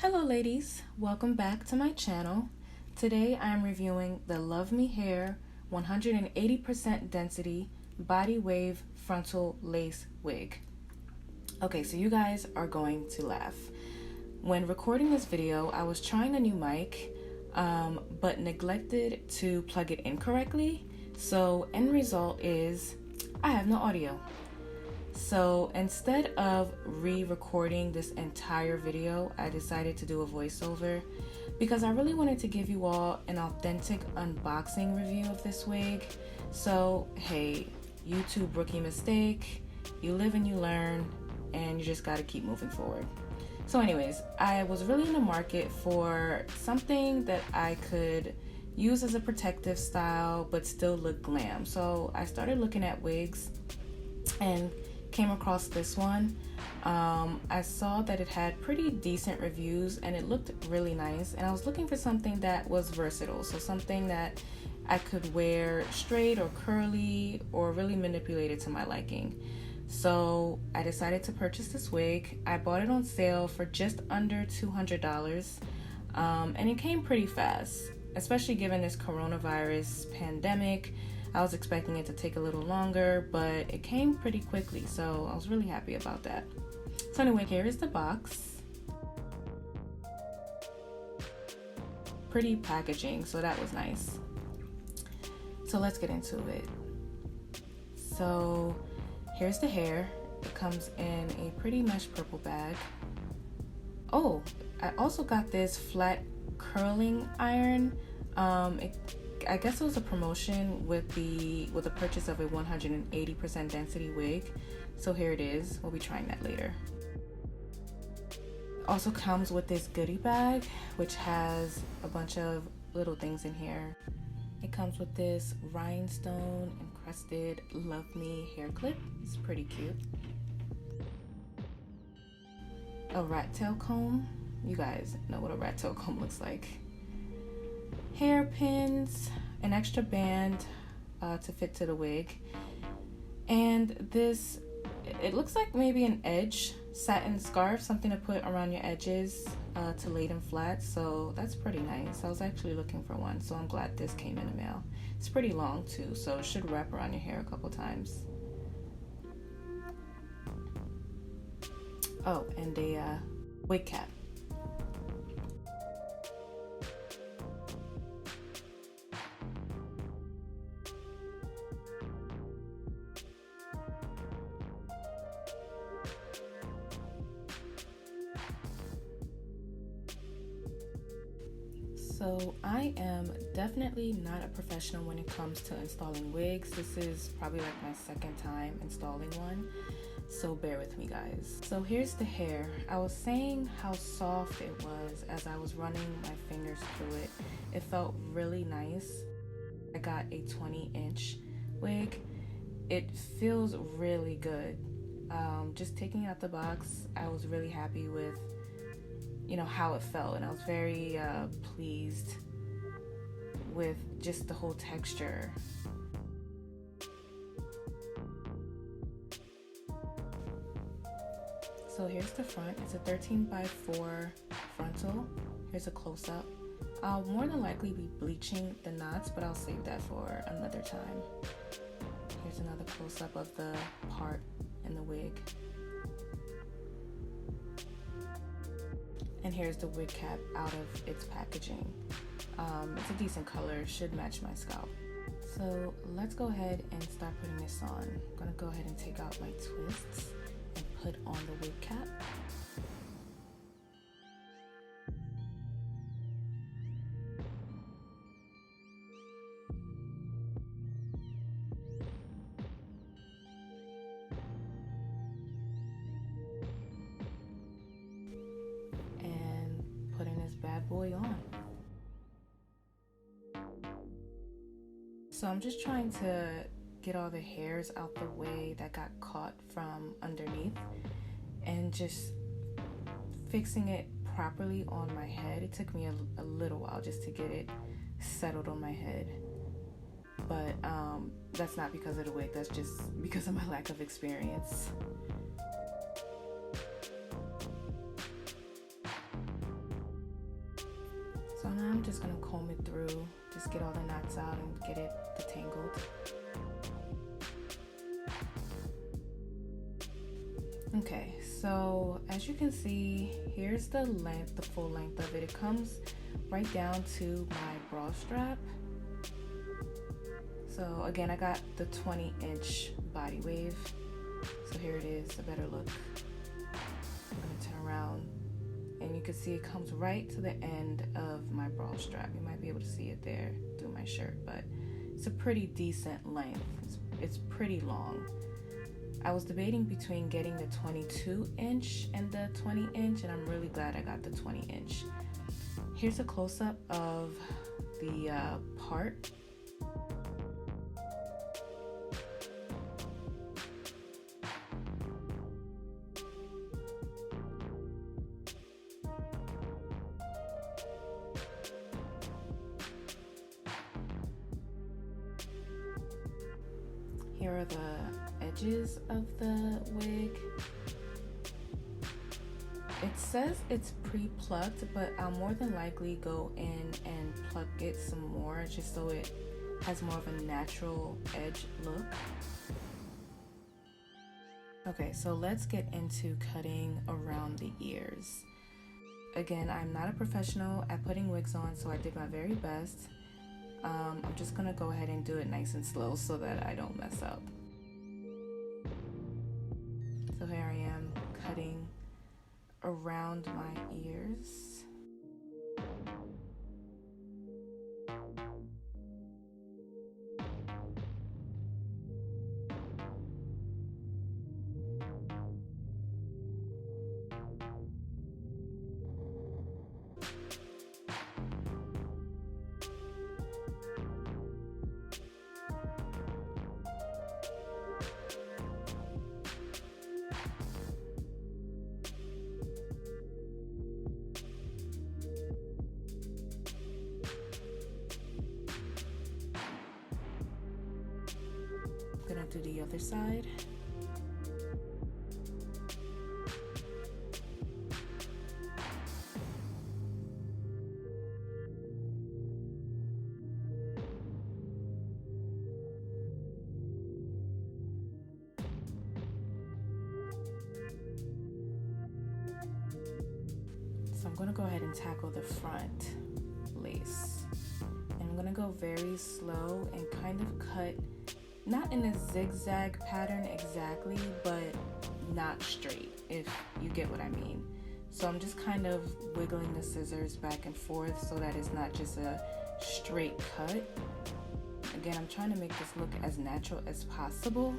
Hello ladies, welcome back to my channel. Today I am reviewing the LuvMe Hair 180% Density Body Wave Frontal Lace Wig. Okay, so you guys are going to laugh. When recording this video, I was trying a new mic, but neglected to plug it in correctly. So end result is I have no audio. So instead of re-recording this entire video, I decided to do a voiceover because I really wanted to give you all an authentic unboxing review of this wig. So hey, YouTube rookie mistake, you live and you learn, and you just gotta keep moving forward. So anyways, I was really in the market for something that I could use as a protective style but still look glam. So I started looking at wigs and came across this one. I saw that it had pretty decent reviews and it looked really nice, and I was looking for something that was versatile, so something that I could wear straight or curly or really manipulate it to my liking. So I decided to purchase this wig. I bought it on sale for just under $200, and it came pretty fast, especially given this coronavirus pandemic. I was expecting it to take a little longer, but it came pretty quickly, so I was really happy about that. So anyway, here is the box. Pretty packaging, so that was nice. So let's get into it. So here's the hair. It comes in a pretty mesh purple bag. Oh, I also got this flat curling iron. I guess it was a promotion with the purchase of a 180% density wig. So here it is. We'll be trying that later. Also comes with this goodie bag, which has a bunch of little things in here. It comes with this rhinestone encrusted LuvMe hair clip. It's pretty cute. A rat tail comb. You guys know what a rat tail comb looks like. Hairpins, an extra band to fit to the wig, and this, it looks like maybe an edge satin scarf, something to put around your edges to lay them flat. So that's pretty nice. I was actually looking for one, so I'm glad this came in the mail. It's pretty long too, so it should wrap around your hair a couple times. Oh, and a wig cap. So I am definitely not a professional when it comes to installing wigs. This is probably like my second time installing one, so bear with me guys. So here's the hair. I was saying how soft it was as I was running my fingers through it. It felt really nice. I got a 20-inch wig. It feels really good. Just taking out the box, I was really happy with how it felt, and I was very pleased with just the whole texture. So here's the front. It's a 13x4 frontal. Here's a close-up. I'll more than likely be bleaching the knots, but I'll save that for another time. Here's another close-up of the part in the wig. And here's the wig cap out of its packaging. It's a decent color, should match my scalp. So let's go ahead and start putting this on. I'm gonna go ahead and take out my twists and put on the wig cap. Bad boy on. So I'm just trying to get all the hairs out the way that got caught from underneath and just fixing it properly on my head. It took me a little while just to get it settled on my head, but that's not because of the wig, that's just because of my lack of experience. So now I'm just gonna comb it through, just get all the knots out and get it detangled. Okay, so as you can see, here's the length, the full length of it. It comes right down to my bra strap. So again, I got the 20-inch body wave. So here it is, a better look. I'm gonna turn around and you can see it comes right to the end of my bra strap. You might be able to see it there through my shirt, but it's a pretty decent length. It's pretty long. I was debating between getting the 22-inch and the 20-inch, and I'm really glad I got the 20-inch. Here's a close-up of the part. Here are the edges of the wig. It says it's pre-plucked, but I'll more than likely go in and pluck it some more just so it has more of a natural edge look. Okay, so let's get into cutting around the ears. Again, I'm not a professional at putting wigs on, so I did my very best. I'm just gonna go ahead and do it nice and slow so that I don't mess up. So here I am cutting around my ears. I'm gonna do the other side. So I'm gonna go ahead and tackle the front lace. And I'm gonna go very slow and kind of cut, not in a zigzag pattern exactly, but not straight, if you get what I mean. So I'm just kind of wiggling the scissors back and forth so that it's not just a straight cut. Again, I'm trying to make this look as natural as possible.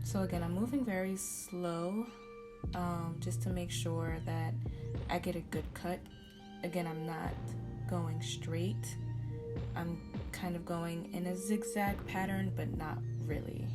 So again, I'm moving very slow, just to make sure that I get a good cut. Again, I'm not going straight. I'm kind of going in a zigzag pattern, but not really.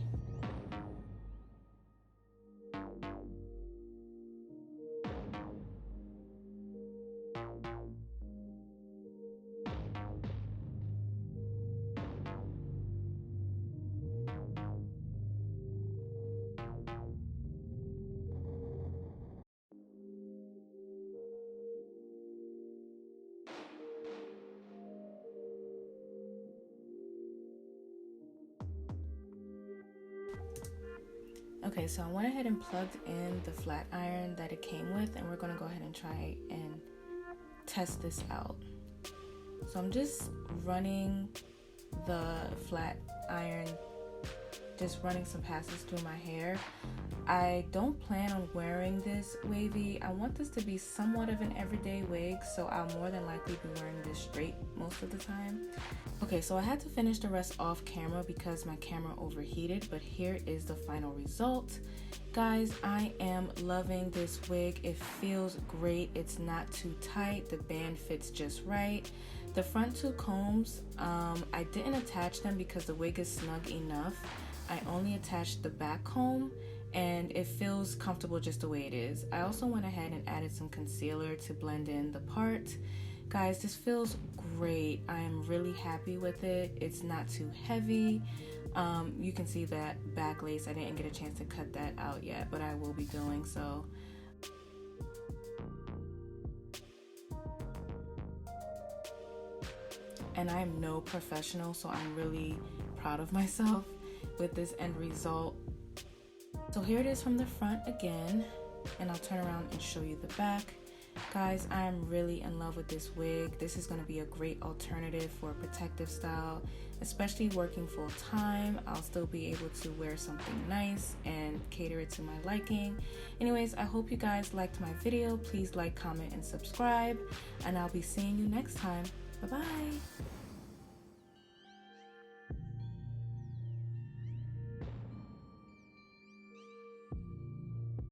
Okay, so I went ahead and plugged in the flat iron that it came with, and we're gonna go ahead and try and test this out. So I'm just running the flat iron, just running some passes through my hair. I don't plan on wearing this wavy. I want this to be somewhat of an everyday wig, so I'll more than likely be wearing this straight most of the time. Okay, so I had to finish the rest off camera because my camera overheated, but here is the final result. Guys, I am loving this wig. It feels great. It's not too tight. The band fits just right. The front two combs, I didn't attach them because the wig is snug enough. I only attached the back comb, and it feels comfortable just the way it is. I also went ahead and added some concealer to blend in the part. Guys, this feels great. I am really happy with it. It's not too heavy. You can see that back lace. I didn't get a chance to cut that out yet, but I will be doing so. And I'm no professional, so I'm really proud of myself with this end result. So here it is from the front again, and I'll turn around and show you the back. Guys, I'm really in love with this wig. This is going to be a great alternative for a protective style, especially working full time. I'll still be able to wear something nice and cater it to my liking. Anyways, I hope you guys liked my video. Please like, comment, and subscribe, and I'll be seeing you next time. Bye-bye.